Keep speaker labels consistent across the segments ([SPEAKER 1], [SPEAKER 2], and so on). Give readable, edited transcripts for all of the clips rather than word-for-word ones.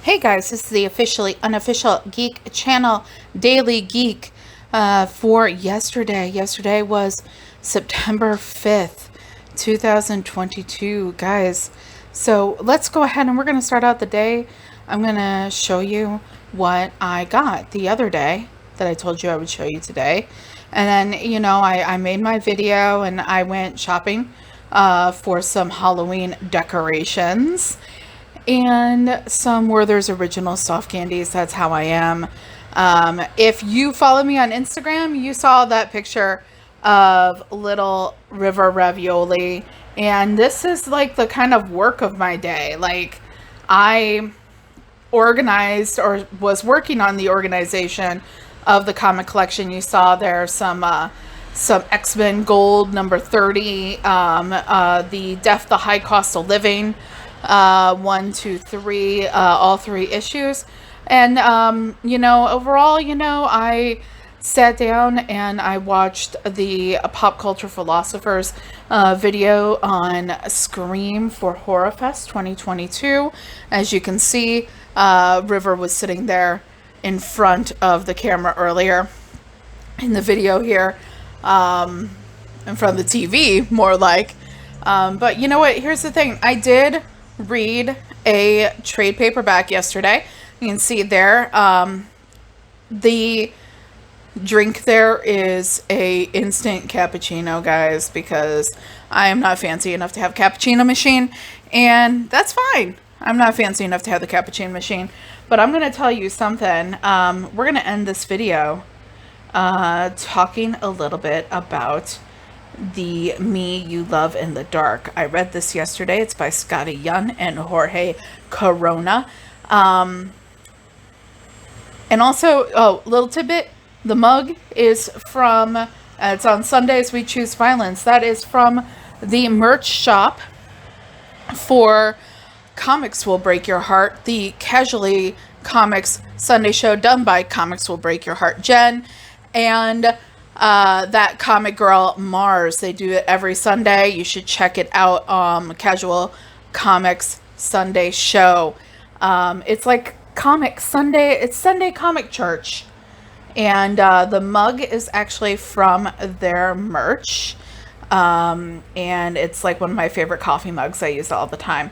[SPEAKER 1] Hey guys, this is the officially unofficial Geek channel, Daily Geek, for yesterday. Yesterday was September 5th, 2022, guys. So let's go ahead and we're going to start out the day. I'm going to show you what I got the other day that I told you I would show you today. And then, I made my video and I went shopping for some Halloween decorations and some Werther's original soft candies. That's how I am. If you follow me on Instagram, you saw that picture of little river ravioli. And this is like the kind of work of my day. Like, I organized or was working on the organization of the comic collection. You saw there some X-Men Gold number 30, the Death, the High Cost of Living, 1, 2, 3, all 3 issues. And, overall, I sat down and I watched the Pop Culture Philosophers video on Scream for HorrorFest 2022. As you can see, River was sitting there in front of the camera earlier in the video here, in front of the TV, more like. But you know what? Here's the thing. I did read a trade paperback yesterday. You can see there. The drink there is a instant cappuccino, guys, because I am not fancy enough to have a cappuccino machine, and that's fine. I'm not fancy enough to have the cappuccino machine, but I'm going to tell you something. We're going to end this video talking a little bit about the Me You Love in the Dark. I read this yesterday. It's by Skottie and Jorge Corona. And also, little tidbit, the mug is from, it's on Sundays We Choose Violence. That is from the merch shop for Comics Will Break Your Heart, the Casually Comics Sunday show done by Comics Will Break Your Heart Jen and that comic girl Mars. They do it every Sunday. You should check it out. Casual Comics Sunday show. It's like comic Sunday. It's Sunday Comic Church, and the mug is actually from their merch. And it's like one of my favorite coffee mugs. I use it all the time.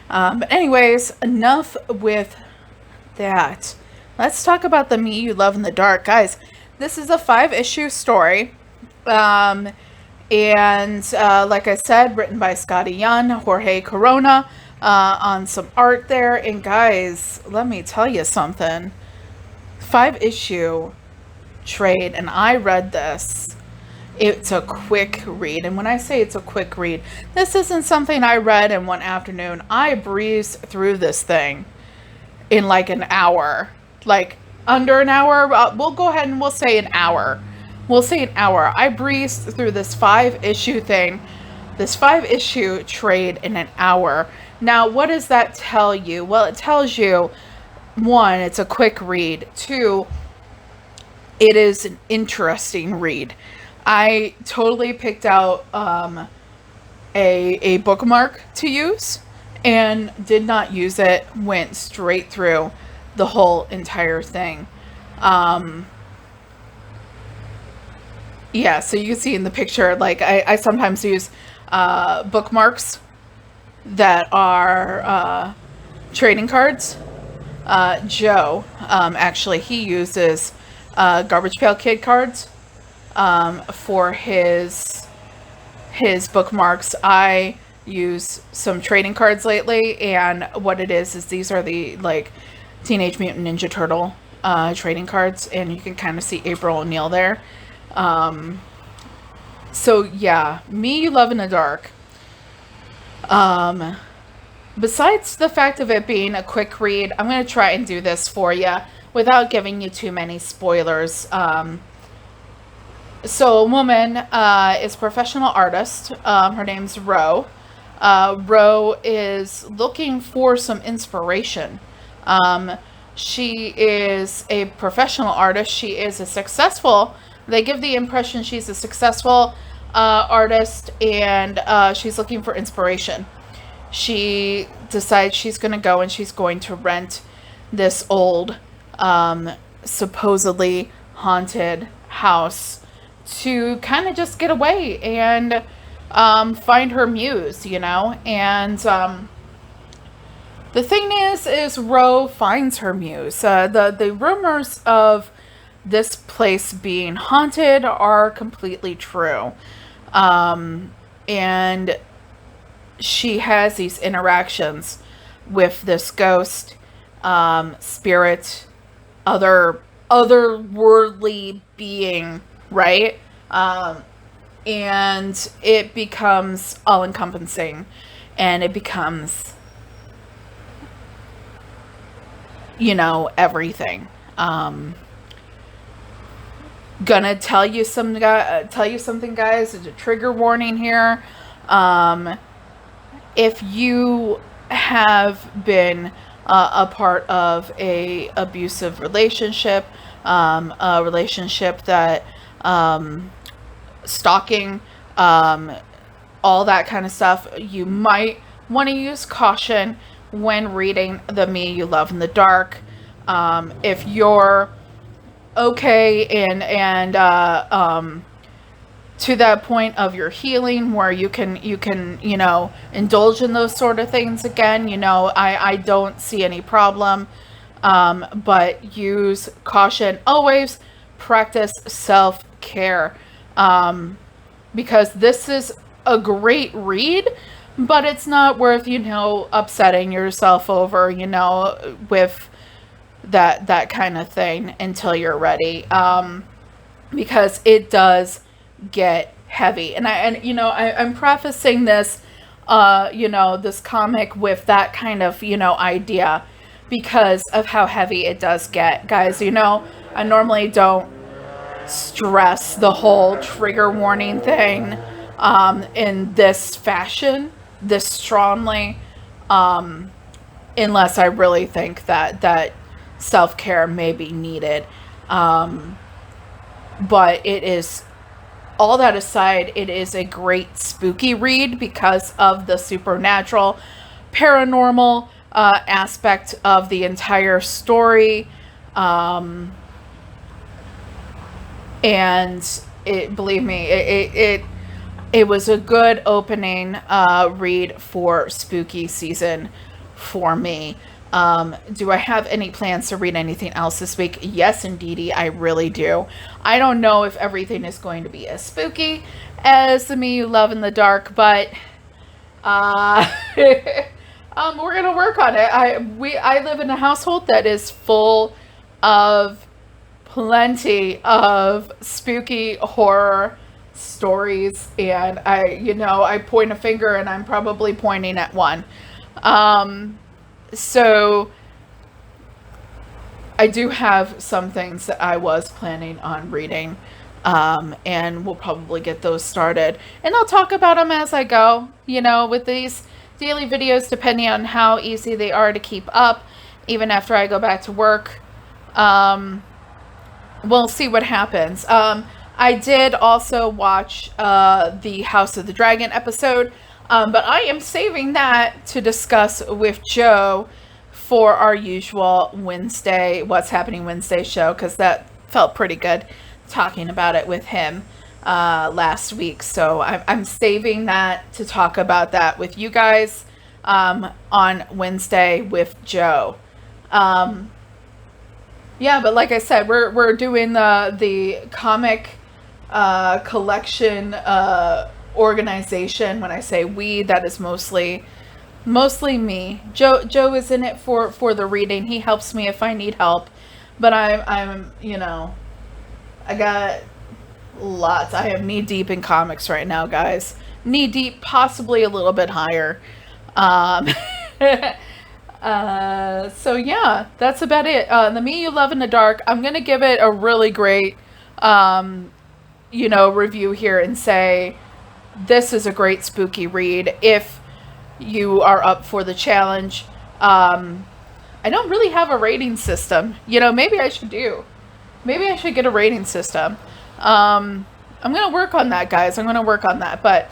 [SPEAKER 1] But anyways, enough with that. Let's talk about the Me You Love in the Dark, guys. This is a 5-issue story, and like I said, written by Skottie Jorge Corona, on some art there. And guys, let me tell you something. 5-issue trade, and I read this. It's a quick read, and when I say it's a quick read, this isn't something I read in one afternoon. I breezed through this thing in like an hour, like under an hour. We'll go ahead and we'll say an hour. We'll say an hour. I breezed through this 5-issue thing, this 5-issue trade in an hour. Now, what does that tell you? Well, it tells you, 1, it's a quick read. 2, it is an interesting read. I totally picked out a bookmark to use and did not use it. Went straight through the whole entire thing. Yeah, so you can see in the picture, like I sometimes use bookmarks that are trading cards. Joe, actually, he uses Garbage Pail Kid cards for his bookmarks. I use some trading cards lately, and what it is these are the like Teenage Mutant Ninja Turtle trading cards, and you can kind of see April O'Neil there. So yeah, Me You Love in the Dark. Besides the fact of it being a quick read, I'm going to try and do this for you without giving you too many spoilers. So a woman is a professional artist. Her name's Ro. Ro is looking for some inspiration. She is a professional artist. She is a successful, they give the impression she's a successful artist, and she's looking for inspiration. She decides she's going to go and she's going to rent this old, supposedly haunted house to kind of just get away and find her muse, you know? And the thing is Ro finds her muse. The rumors of this place being haunted are completely true. And she has these interactions with this ghost, spirit, otherworldly being, right? And it becomes all encompassing, and it becomes, you know, everything. Gonna tell you something, guys. It's a trigger warning here. If you have been a part of a abusive relationship, a relationship that stalking, all that kind of stuff, you might want to use caution when reading The Me You Love in the Dark. If you're okay and to that point of your healing where you can, you know, indulge in those sort of things again, you know, I don't see any problem. But use caution. Always practice self-care. Because this is a great read, but it's not worth, you know, upsetting yourself over, you know, with that kind of thing until you're ready. Because it does get heavy. And you know, I'm prefacing this, you know, this comic with that kind of, you know, idea because of how heavy it does get. Guys, you know, I normally don't stress the whole trigger warning thing in this fashion, this strongly, unless I really think that self-care may be needed. But it is, all that aside, it is a great spooky read because of the supernatural, paranormal aspect of the entire story. And it, believe me, it was a good opening read for spooky season for me. Do I have any plans to read anything else this week? Yes, indeedy, I really do. I don't know if everything is going to be as spooky as The Me You Love in the Dark, but we're gonna work on it. I live in a household that is full of plenty of spooky horror stories, and I point a finger and I'm probably pointing at one. So I do have some things that I was planning on reading, and we'll probably get those started, and I'll talk about them as I go, you know, with these daily videos, depending on how easy they are to keep up, even after I go back to work. We'll see what happens. I did also watch the House of the Dragon episode, but I am saving that to discuss with Joe for our usual Wednesday, What's Happening Wednesday show, because that felt pretty good talking about it with him last week. So I'm saving that to talk about that with you guys on Wednesday with Joe. Yeah, but like I said, we're doing the comic collection organization. When I say we, that is mostly me. Joe is in it for the reading. He helps me if I need help, but I'm I got lots. I am knee deep in comics right now, guys. Knee deep, possibly a little bit higher. So yeah, that's about it. The Me You Love in the Dark, I'm gonna give it a really great review here and say this is a great spooky read if you are up for the challenge. I don't really have a rating system. Maybe I should do. Maybe I should get a rating system. I'm gonna work on that, guys. I'm gonna work on that. But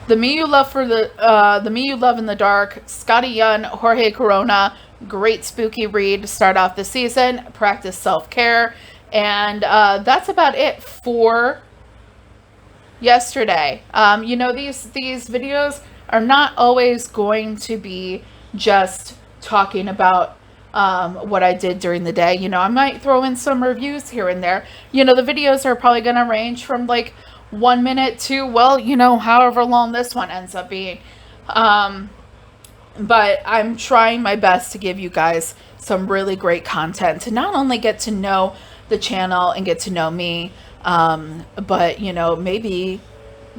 [SPEAKER 1] The Me You Love for the Me You Love in the Dark, Skottie Young, Jorge Corona. Great spooky read to start off the season. Practice self-care. And that's about it for yesterday. You know, these videos are not always going to be just talking about what I did during the day. You know, I might throw in some reviews here and there. You know, the videos are probably going to range from like 1 minute to, well, you know, however long this one ends up being. But I'm trying my best to give you guys some really great content to not only get to know the channel and get to know me, but, you know, maybe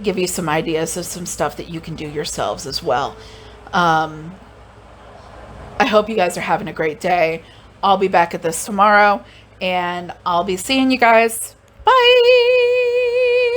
[SPEAKER 1] give you some ideas of some stuff that you can do yourselves as well. I hope you guys are having a great day. I'll be back at this tomorrow, and I'll be seeing you guys. Bye!